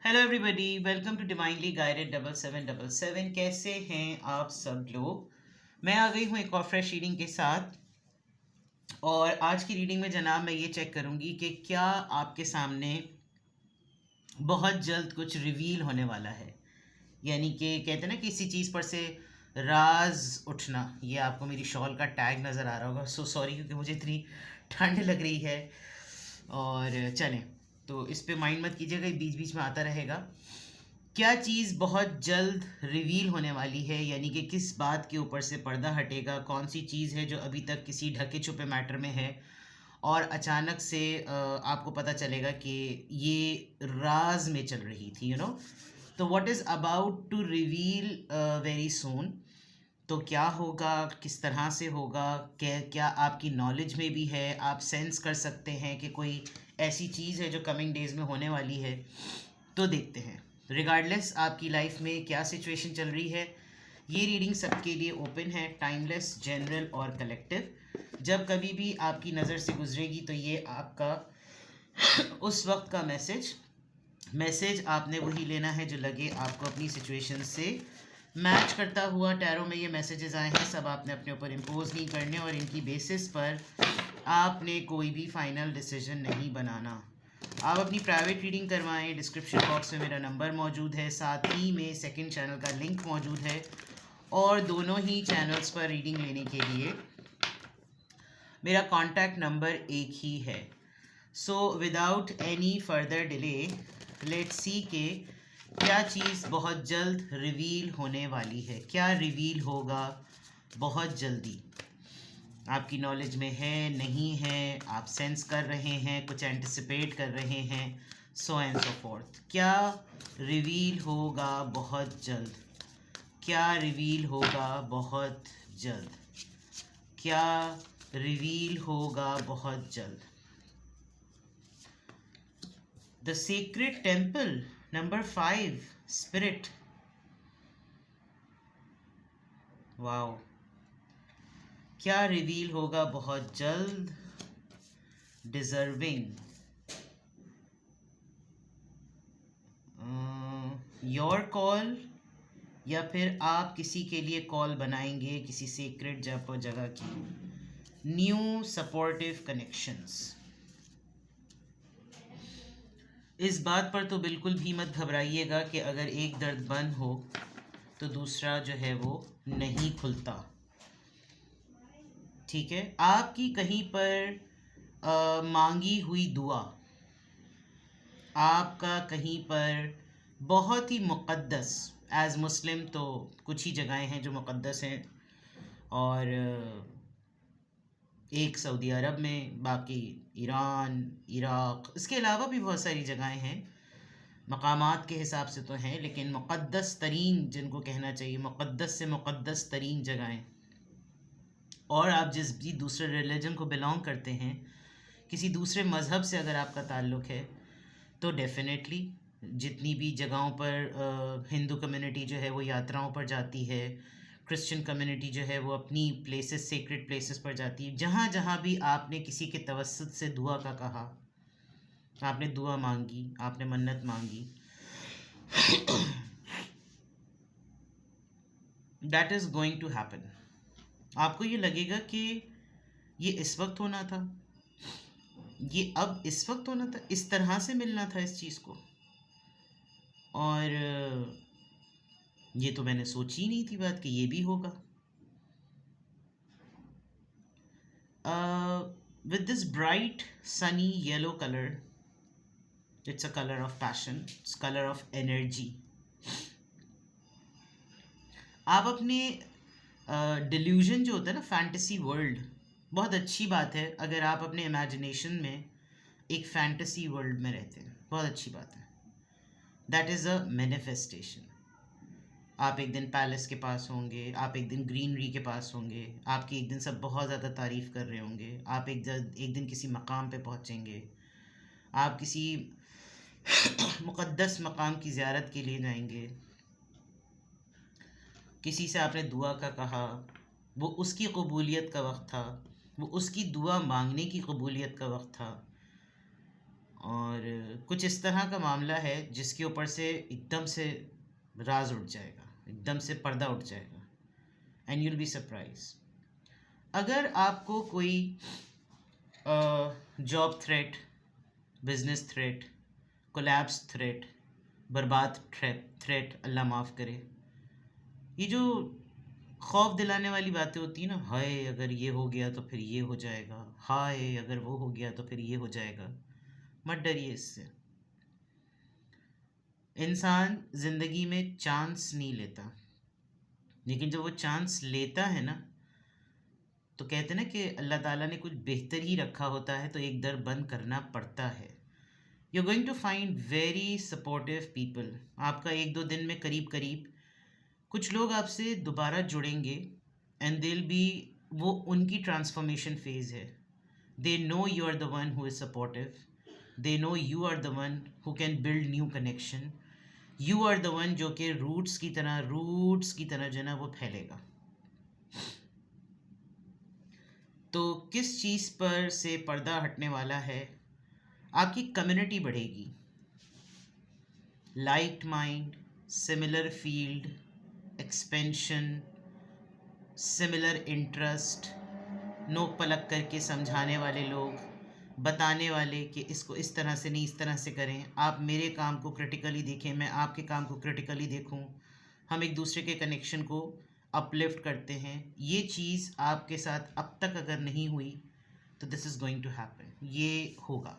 Hello everybody, welcome to divinely guided 7777। कैसे हैं आप सब लोग। मैं आ गई हूँ एक और फ्रेश रीडिंग के साथ। और आज की रीडिंग में जनाब मैं ये चेक करूँगी कि क्या आपके सामने बहुत जल्द कुछ रिवील होने वाला है। यानी कि कहते हैं ना किसी चीज़ पर से राज उठना। ये आपको मेरी शॉल का टैग नज़र आ रहा होगा, सो सॉरी क्योंकि मुझे इतनी ठंड लग रही है। और चलें, तो इस पे माइंड मत कीजिएगा, बीच बीच में आता रहेगा। क्या चीज़ बहुत जल्द रिवील होने वाली है, यानी कि किस बात के ऊपर से पर्दा हटेगा, कौन सी चीज़ है जो अभी तक किसी ढके छुपे मैटर में है और अचानक से आपको पता चलेगा कि ये राज में चल रही थी, तो what is about to reveal very soon. तो क्या होगा, किस तरह से होगा, क्या क्या आपकी नॉलेज में भी है, आप सेंस कर सकते हैं कि कोई ऐसी चीज़ है जो कमिंग डेज में होने वाली है। तो देखते हैं, रिगार्डलेस आपकी लाइफ में क्या सिचुएशन चल रही है। ये रीडिंग सबके लिए ओपन है, टाइमलेस, जनरल और कलेक्टिव। जब कभी भी आपकी नज़र से गुजरेगी तो ये आपका उस वक्त का मैसेज आपने वही लेना है जो लगे आपको अपनी सिचुएशन से मैच करता हुआ। टैरो में ये मैसेजेस आए हैं, सब आपने अपने ऊपर इम्पोज नहीं करने और इनकी बेसिस पर आपने कोई भी फाइनल डिसीजन नहीं बनाना। आप अपनी प्राइवेट रीडिंग करवाएं। डिस्क्रिप्शन बॉक्स में मेरा नंबर मौजूद है, साथ ही में सेकंड चैनल का लिंक मौजूद है और दोनों ही चैनल्स पर रीडिंग लेने के लिए मेरा कॉन्टैक्ट नंबर एक ही है। So without any further delay let's see के क्या चीज़ बहुत जल्द रिवील होने वाली है, क्या रिवील होगा बहुत जल्दी। आपकी नॉलेज में है, नहीं है, आप सेंस कर रहे हैं, कुछ एंटिसिपेट कर रहे हैं, सो एंड सो फोर्थ। क्या रिवील होगा बहुत जल्द, क्या रिवील होगा बहुत जल्द, क्या रिवील होगा बहुत जल्द। The secret temple number 5, spirit. Wow, क्या रिवील होगा बहुत जल्द। डिजर्विंग, योर कॉल, या फिर आप किसी के लिए कॉल बनाएंगे किसी सीक्रेट जगह की। New supportive connections. इस बात पर तो बिल्कुल भी मत घबराइएगा कि अगर एक दर्द बंद हो तो दूसरा जो है वो नहीं खुलता। ठीक है, आपकी कहीं पर मांगी हुई दुआ, आपका कहीं पर बहुत ही मुक़द्दस, एज़ मुस्लिम तो कुछ ही जगहें हैं जो मुक़द्दस हैं और एक सऊदी अरब में, बाकी ईरान, इराक़, इसके अलावा भी बहुत सारी जगहें हैं। मकामात के हिसाब से तो हैं, लेकिन मुक़द्दस तरीन जिनको कहना चाहिए, मुक़द्दस से मुक़द्दस तरीन जगहें। और आप जिस भी दूसरे रिलीजन को बिलोंग करते हैं, किसी दूसरे मज़हब से अगर आपका ताल्लुक़ है तो डेफ़िनेटली जितनी भी जगहों पर हिंदू कम्युनिटी जो है वो यात्राओं पर जाती है, क्रिश्चियन कम्युनिटी जो है वो अपनी प्लेसेस, सेक्रेट प्लेसेस पर जाती है। जहाँ जहाँ भी आपने किसी के तवस्सुत से दुआ का कहा, आपने दुआ मांगी, आपने मन्नत मांगी, that is going to happen. आपको ये लगेगा कि ये इस वक्त होना था, ये अब इस वक्त होना था, इस तरह से मिलना था इस चीज़ को। और ये तो मैंने सोची ही नहीं थी बात कि ये भी होगा। With this bright sunny yellow colour, it's a colour of passion, its colour of energy. आप अपने डिल्यूजन जो होता है ना, फैंटेसी वर्ल्ड, बहुत अच्छी बात है अगर आप अपने इमेजिनेशन में एक फैंटेसी वर्ल्ड में रहते हैं, बहुत अच्छी बात है। That is a manifestation. आप एक दिन पैलेस के पास होंगे, आप एक दिन ग्रीनरी के पास होंगे, आपकी एक दिन सब बहुत ज़्यादा तारीफ़ कर रहे होंगे, आप एक दिन किसी मकाम पे पहुँचेंगे, आप किसी मुक़द्दस मकाम की ज़ियारत के लिए जाएंगे, किसी से आपने दुआ का कहा, वो उसकी कबूलियत का वक्त था, वो उसकी दुआ मांगने की कबूलियत का वक्त था। और कुछ इस तरह का मामला है जिसके ऊपर से एकदम से राज उठ जाएगा, एकदम से पर्दा उठ जाएगा, एंड यूल बी सरप्राइज। अगर आपको कोई job threat, business threat, collapse threat, बर्बाद थ्रेट, अल्लाह माफ़ करे, ये जो खौफ दिलाने वाली बातें होती है ना, हाय अगर ये हो गया तो फिर ये हो जाएगा, हाय अगर वो हो गया तो फिर ये हो जाएगा, मत डरिए इससे। इंसान ज़िंदगी में चांस नहीं लेता, लेकिन जब वो चांस लेता है ना, तो कहते हैं ना कि अल्लाह ताला ने कुछ बेहतर ही रखा होता है, तो एक दर बंद करना पड़ता है। You are going to find very supportive people. आपका एक दो दिन में करीब करीब कुछ लोग आपसे दोबारा जुड़ेंगे, एंड दिल बी, वो उनकी ट्रांसफॉर्मेशन फेज़ है। They know you are the one who is supportive, they know you are the one who can build new connection, you are the one जो कि रूट्स की तरह जो है ना वो फैलेगा। तो किस चीज़ पर से पर्दा हटने वाला है? आपकी कम्युनिटी बढ़ेगी, like mind, similar field, expansion, similar interest, नोक पलक करके समझाने वाले लोग, बताने वाले कि इसको इस तरह से नहीं इस तरह से करें, आप मेरे काम को क्रिटिकली देखें, मैं आपके काम को क्रिटिकली देखूं, हम एक दूसरे के कनेक्शन को अपलिफ्ट करते हैं। ये चीज़ आपके साथ अब तक अगर नहीं हुई तो this is going to happen, ये होगा।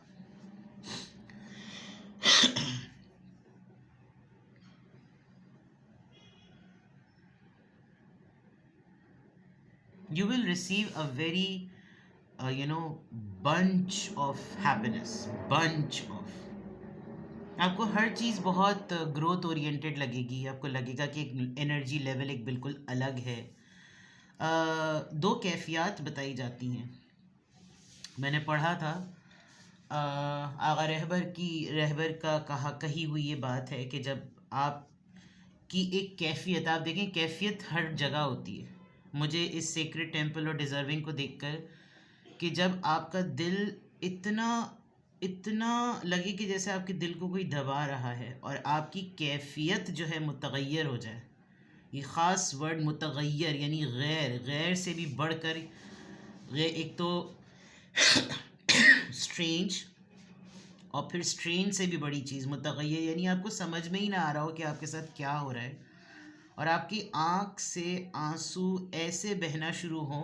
You will receive a very bunch of happiness, bunch of, आपको हर चीज़ बहुत ग्रोथ ओरिएंटेड लगेगी, आपको लगेगा कि एक एनर्जी लेवल एक बिल्कुल अलग है। दो कैफियत बताई जाती हैं, मैंने पढ़ा था, आगा रहबर का कही हुई ये बात है कि जब आप की एक कैफियत, आप देखें कैफियत हर जगह होती है। मुझे इस सेक्रेड टेम्पल और डिज़र्विंग को देखकर कि जब आपका दिल इतना इतना लगे कि जैसे आपके दिल को कोई दबा रहा है और आपकी कैफियत जो है मुतगय्यर हो जाए, ये ख़ास वर्ड मुतगय्यर यानी गैर से भी बढ़कर, एक तो स्ट्रेंज और फिर स्ट्रेन से भी बड़ी चीज़ मुतगय्यर, यानी आपको समझ में ही ना आ रहा हो कि आपके साथ क्या हो रहा है, और आपकी आँख से आंसू ऐसे बहना शुरू हो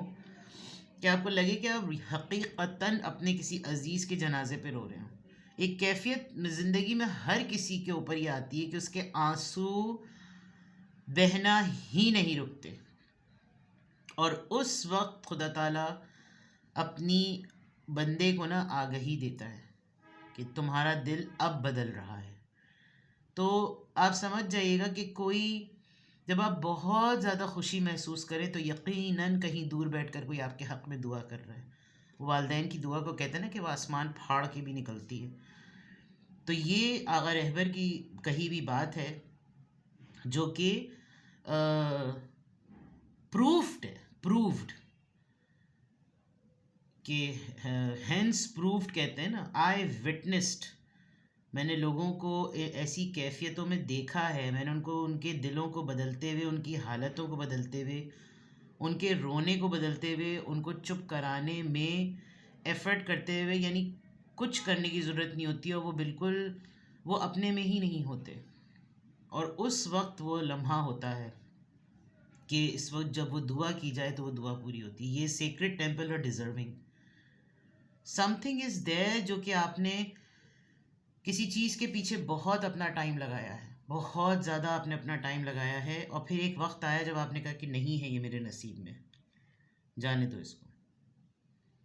कि आपको लगे कि आप हकीकतन अपने किसी अजीज़ के जनाजे पे रो रहे हो। एक कैफियत ज़िंदगी में हर किसी के ऊपर ये आती है कि उसके आंसू बहना ही नहीं रुकते, और उस वक्त खुदा ताला अपनी बंदे को ना आगही देता है कि तुम्हारा दिल अब बदल रहा है। तो आप समझ जाइएगा कि कोई, जब आप बहुत ज़्यादा खुशी महसूस करें तो यकीनन कहीं दूर बैठकर कोई आपके हक़ में दुआ कर रहा है। वालदैन की दुआ को कहते हैं ना कि वो आसमान फाड़ के भी निकलती है। तो ये आगा रहबर की कही भी बात है जो कि प्रूव्ड कि हेंस प्रूव्ड कहते हैं ना, आई विटनेस्ड, मैंने लोगों को ऐसी कैफियतों में देखा है, मैंने उनको उनके दिलों को बदलते हुए, उनकी हालतों को बदलते हुए, उनके रोने को बदलते हुए, उनको चुप कराने में एफ़र्ट करते हुए, यानी कुछ करने की ज़रूरत नहीं होती, और वो बिल्कुल वो अपने में ही नहीं होते, और उस वक्त वो लम्हा होता है कि इस वक्त जब वो दुआ की जाए तो वो दुआ पूरी होती है। ये सेक्रेड टेम्पल और डिज़र्विंग, समथिंग इज़ देयर जो कि आपने किसी चीज़ के पीछे बहुत अपना टाइम लगाया है, बहुत ज़्यादा आपने अपना टाइम लगाया है, और फिर एक वक्त आया जब आपने कहा कि नहीं है ये मेरे नसीब में, जाने दो इसको।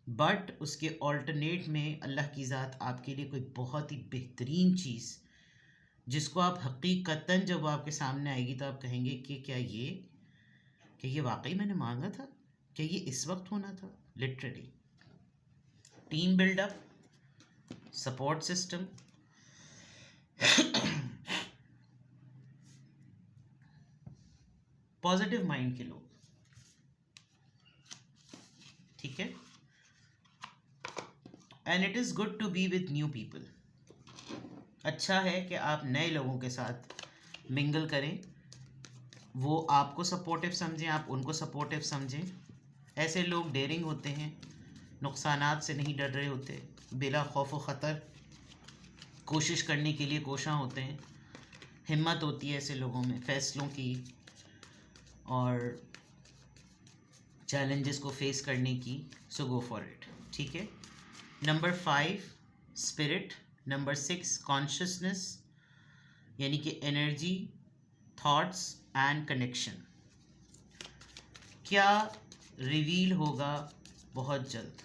बट उसके ऑल्टरनेट में अल्लाह की ज़ात आपके लिए कोई बहुत ही बेहतरीन चीज़, जिसको आप हकीकतन जब वो आपके सामने आएगी तो आप कहेंगे कि क्या ये वाकई मैंने मांगा था, क्या ये इस वक्त होना था। Literally team buildup, support system, positive mind के लोग, ठीक है, and it is good to be with new people. अच्छा है कि आप नए लोगों के साथ मिंगल करें, वो आपको सपोर्टिव समझें, आप उनको सपोर्टिव समझें। ऐसे लोग डेयरिंग होते हैं, नुकसानात से नहीं डर रहे होते, बिला खौफ व ख़तर कोशिश करने के लिए कोशां होते हैं, हिम्मत होती है ऐसे लोगों में फ़ैसलों की और चैलेंजेस को फेस करने की। सो गो फॉर इट, ठीक है। नंबर 5 स्पिरिट, नंबर 6 कॉन्शियसनेस, यानी कि एनर्जी, थॉट्स एंड कनेक्शन। क्या रिवील होगा बहुत जल्द?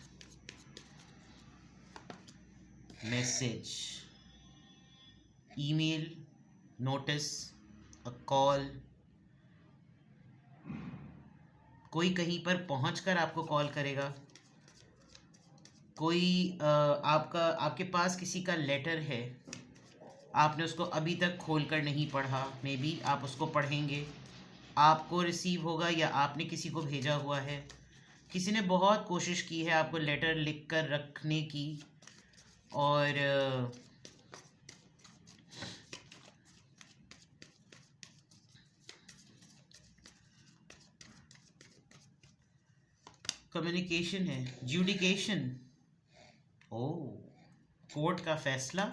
Message, email, notice, a call, कोई कहीं पर पहुंचकर आपको कॉल करेगा, कोई आपके पास किसी का लेटर है, आपने उसको अभी तक खोल कर नहीं पढ़ा, मे बी आप उसको पढ़ेंगे, आपको रिसीव होगा या आपने किसी को भेजा हुआ है। किसी ने बहुत कोशिश की है आपको लेटर लिख कर रखने की, और कम्युनिकेशन है, ज्यूडिकेशन, ओ कोर्ट का फैसला,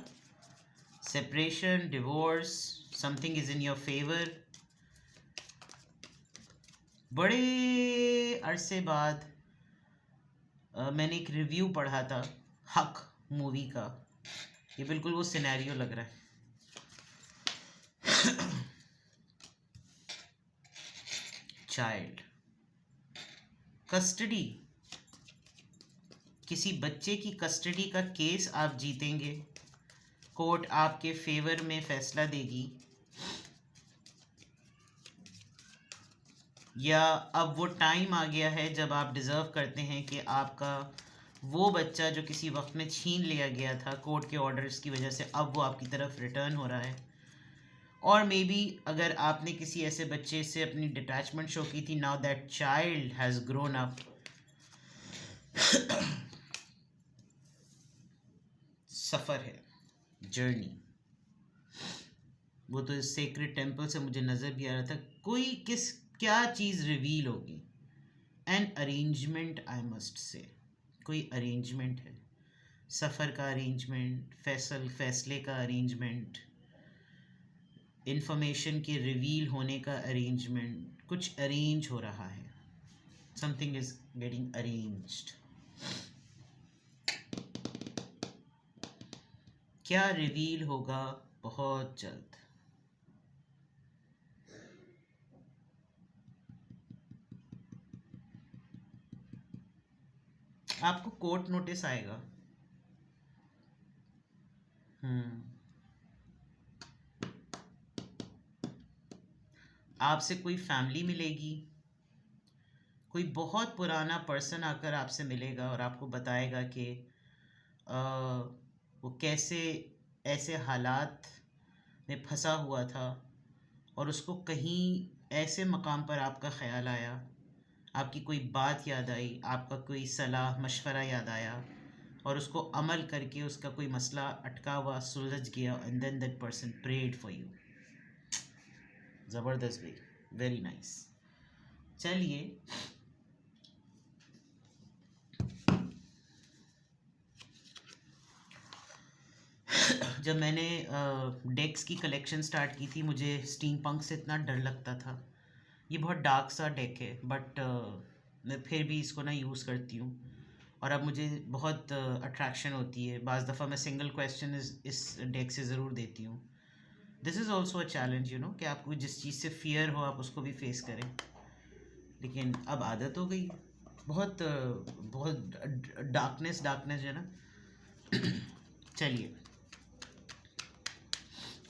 separation, divorce, something is in your favour. बड़े अरसे बाद मैंने एक रिव्यू पढ़ा था हक मूवी का, ये बिल्कुल वो सिनेरियो लग रहा है। चाइल्ड कस्टडी, किसी बच्चे की कस्टडी का केस आप जीतेंगे, कोर्ट आपके फेवर में फैसला देगी, या अब वो टाइम आ गया है जब आप डिज़र्व करते हैं कि आपका वो बच्चा जो किसी वक्त में छीन लिया गया था कोर्ट के ऑर्डर्स की वजह से, अब वो आपकी तरफ रिटर्न हो रहा है। और मे बी अगर आपने किसी ऐसे बच्चे से अपनी डिटैचमेंट शो की थी, now that child has grown up. सफ़र है, जर्नी। वो तो इस सेक्रेट टेम्पल से मुझे नज़र भी आ रहा था, कोई क्या चीज़ रिवील होगी। An arrangement, I must say, कोई अरेंजमेंट है, सफ़र का अरेंजमेंट, फैसले का अरेंजमेंट, इंफॉर्मेशन के रिवील होने का अरेंजमेंट, कुछ अरेंज हो रहा है, समथिंग इज गेटिंग अरेंज्ड। क्या रिवील होगा बहुत जल्द? आपको कोर्ट नोटिस आएगा। आपसे कोई फैमिली मिलेगी, कोई बहुत पुराना पर्सन आकर आपसे मिलेगा और आपको बताएगा कि वो कैसे ऐसे हालात में फंसा हुआ था और उसको कहीं ऐसे मकाम पर आपका ख़्याल आया, आपकी कोई बात याद आई, आपका कोई सलाह मशवरा याद आया और उसको अमल करके उसका कोई मसला अटका हुआ सुलझ गया, and then that person prayed for you. ज़बरदस्त भाई, वेरी नाइस। चलिए, जब मैंने डेक्स की कलेक्शन स्टार्ट की थी, मुझे स्टीम पंक से इतना डर लगता था। ये बहुत डार्क सा डेक है, बट मैं फिर भी इसको ना यूज़ करती हूँ और अब मुझे बहुत अट्रैक्शन होती है। बाज़ दफ़ा मैं सिंगल क्वेश्चन इस डेक से ज़रूर देती हूँ। This is also a challenge, you know, कि आपको जिस चीज़ से फियर हो आप उसको भी फेस करें, लेकिन अब आदत हो गई। बहुत बहुत डार्कनेस है ना। चलिए,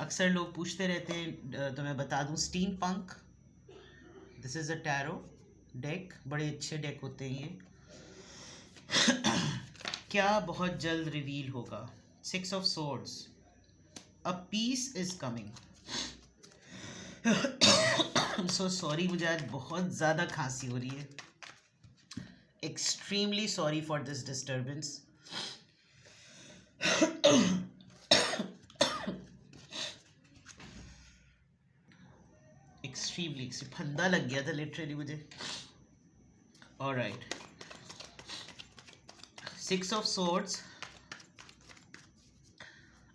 अक्सर लोग पूछते रहते हैं, तो मैं बता दूं, steam punk, this is a tarot deck, बड़े अच्छे डेक होते हैं ये। क्या बहुत जल्द रिवील होगा? 6 of swords, a peace is coming. So sorry, मुझे आज बहुत ज़्यादा खांसी हो रही है, extremely sorry for this disturbance. Extremely फंदा लग गया था लिटरली मुझे। Alright, 6 of swords.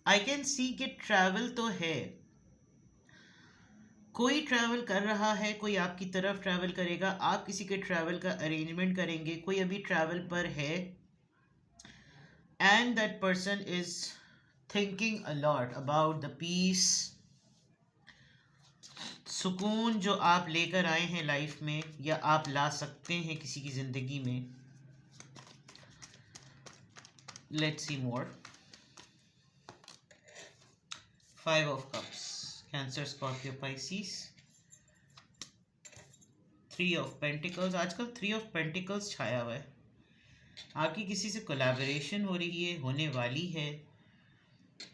I can see कि ट्रैवल तो है, कोई ट्रैवल कर रहा है, कोई आपकी तरफ ट्रैवल करेगा, आप किसी के ट्रैवल का अरेंजमेंट करेंगे, कोई अभी ट्रैवल पर है and that person is thinking a lot about the peace, सुकून जो आप लेकर आए हैं लाइफ में या आप ला सकते हैं किसी की ज़िंदगी में। Let's see more. 5 of cups, cancer, Scorpio, Pisces. 3 of pentacles, आजकल 3 ऑफ पेंटिकल्स छाया हुआ है। आपकी किसी से कोलैबोरेशन हो रही है, होने वाली है,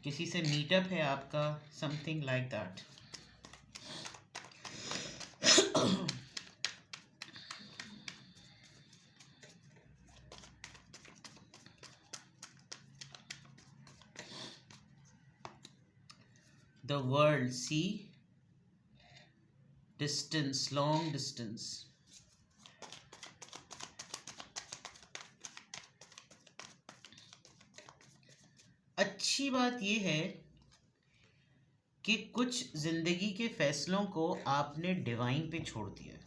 किसी से मीटअप है आपका, something like that. The world, see, distance, long distance. अच्छी बात यह है कि कुछ जिंदगी के फैसलों को आपने डिवाइन पे छोड़ दिया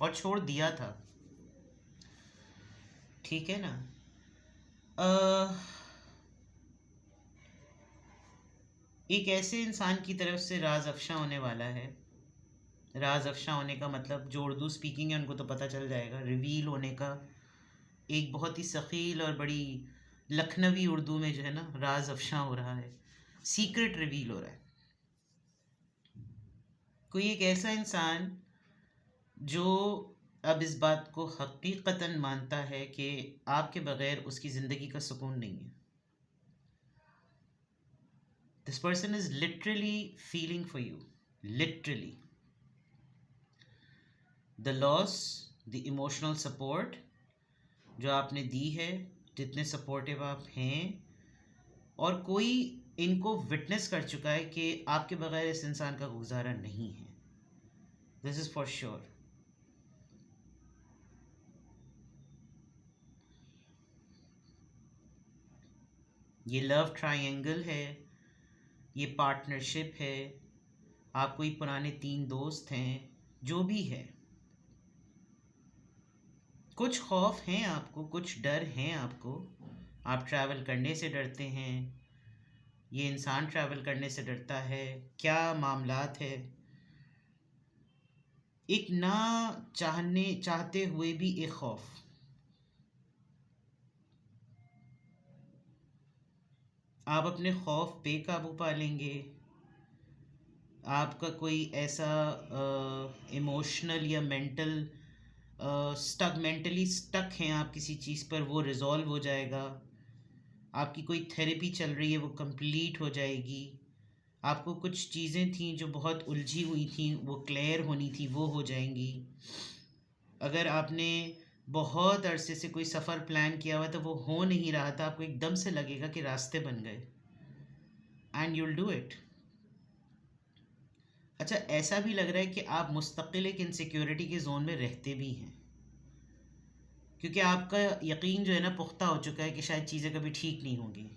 और छोड़ दिया था, ठीक है ना। एक ऐसे इंसान की तरफ से राज अफशा होने वाला है। राज अफशा होने का मतलब जो उर्दू स्पीकिंग है उनको तो पता चल जाएगा, रिवील होने का एक बहुत ही सखील और बड़ी लखनवी उर्दू में जो है ना राज अफशा हो रहा है, सीक्रेट रिवील हो रहा है। कोई एक ऐसा इंसान जो अब इस बात को हकीकतन मानता है कि आपके बगैर उसकी ज़िंदगी का सुकून नहीं है। This person is literally feeling for you. Literally. The loss, the emotional support जो आपने दी है, जितने सपोर्टिव आप हैं, और कोई इनको विटनेस कर चुका है कि आपके बगैर इस इंसान का गुजारा नहीं है। This is for sure. ये लव ट्रायंगल है, ये पार्टनरशिप है, आप कोई पुराने 3 दोस्त हैं, जो भी है। कुछ खौफ हैं आपको, कुछ डर हैं आपको, आप ट्रैवल करने से डरते हैं, ये इंसान ट्रैवल करने से डरता है, क्या मामलात है। एक ना चाहते हुए भी एक खौफ। आप अपने खौफ पे काबू पा लेंगे। आपका कोई ऐसा इमोशनल या मेंटली स्टक हैं आप किसी चीज़ पर, वो रिज़ॉल्व हो जाएगा। आपकी कोई थेरेपी चल रही है वो कंप्लीट हो जाएगी। आपको कुछ चीज़ें थी जो बहुत उलझी हुई थी, वो क्लियर होनी थी, वो हो जाएंगी। अगर आपने बहुत अरसे से कोई सफ़र प्लान किया हुआ तो वो हो नहीं रहा था, आपको एकदम से लगेगा कि रास्ते बन गए एंड यूल डू इट। अच्छा, ऐसा भी लग रहा है कि आप मुस्तकिल एक इनसिक्योरिटी के जोन में रहते भी हैं, क्योंकि आपका यकीन जो है ना पुख्ता हो चुका है कि शायद चीज़ें कभी ठीक नहीं होंगी।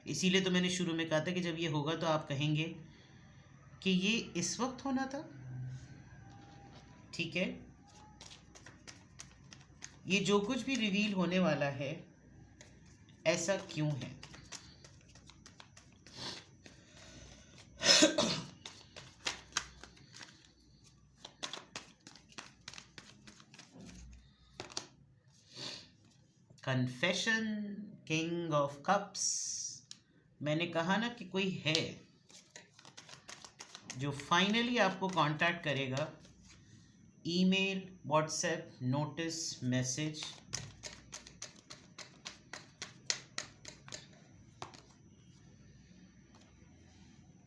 इसीलिए तो मैंने शुरू में कहा था कि जब ये होगा तो आप कहेंगे कि ये इस वक्त होना था, ठीक है। ये जो कुछ भी रिवील होने वाला है, ऐसा क्यों है? Confession, king of cups. मैंने कहा ना कि कोई है जो फाइनली आपको कांटेक्ट करेगा, email, WhatsApp, notice, message.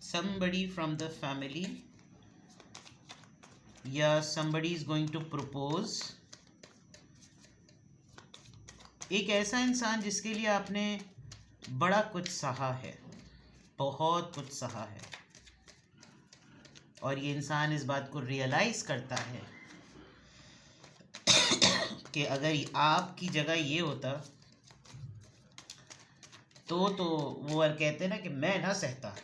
somebody from the family या somebody is going to propose। एक ऐसा इंसान जिसके लिए आपने बड़ा कुछ सहा है, बहुत कुछ सहा है। और ये इंसान इस बात को रियलाइज़ करता है कि अगर आपकी जगह ये होता तो वो कहते हैं ना कि मैं ना सहता।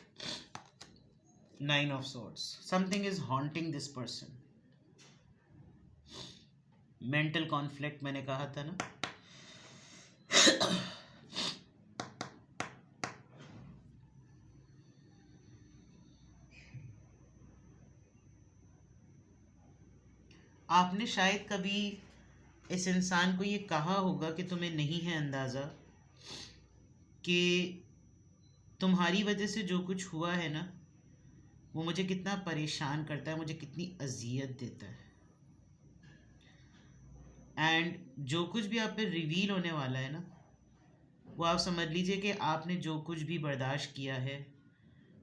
9 of swords, something is haunting this person. Mental conflict मैंने कहा था ना। आपने शायद कभी इस इंसान को ये कहा होगा कि तुम्हें नहीं है अंदाज़ा कि तुम्हारी वजह से जो कुछ हुआ है ना वो मुझे कितना परेशान करता है, मुझे कितनी अजियत देता है। एंड जो कुछ भी आप पे रिवील होने वाला है ना वो आप समझ लीजिए कि आपने जो कुछ भी बर्दाश्त किया है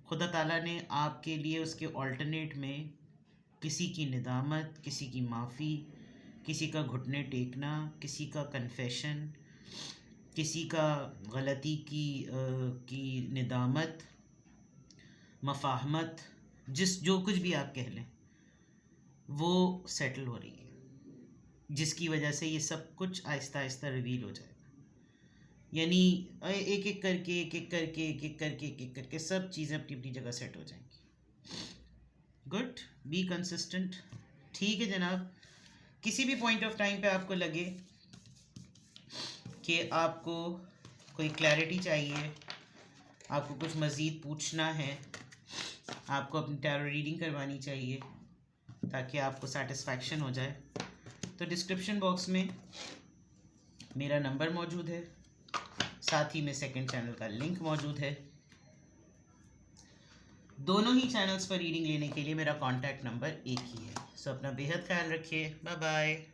खुदा ताला ने आपके लिए उसके ऑल्टरनेट में किसी की निदामत, किसी की माफ़ी, किसी का घुटने टेकना, किसी का कन्फेशन, किसी का गलती की निदामत, मफाहमत, जो कुछ भी आप कह लें वो सेटल हो रही है, जिसकी वजह से ये सब कुछ आहिस्ता आहिस्ता रिवील हो जाएगा। यानी एक एक करके सब चीज़ें अपनी अपनी जगह सेट हो जाएंगी। Good, be consistent. ठीक है जनाब, किसी भी पॉइंट ऑफ टाइम पे आपको लगे कि आपको कोई क्लैरिटी चाहिए, आपको कुछ मज़ीद पूछना है, आपको अपनी टैरो रीडिंग करवानी चाहिए ताकि आपको सेटिस्फैक्शन हो जाए, तो डिस्क्रिप्शन बॉक्स में मेरा नंबर मौजूद है, साथ ही में सेकंड चैनल का लिंक मौजूद है। दोनों ही चैनल्स पर रीडिंग लेने के लिए मेरा कॉन्टैक्ट नंबर एक ही है। सो अपना बेहद ख्याल रखिए। Bye bye.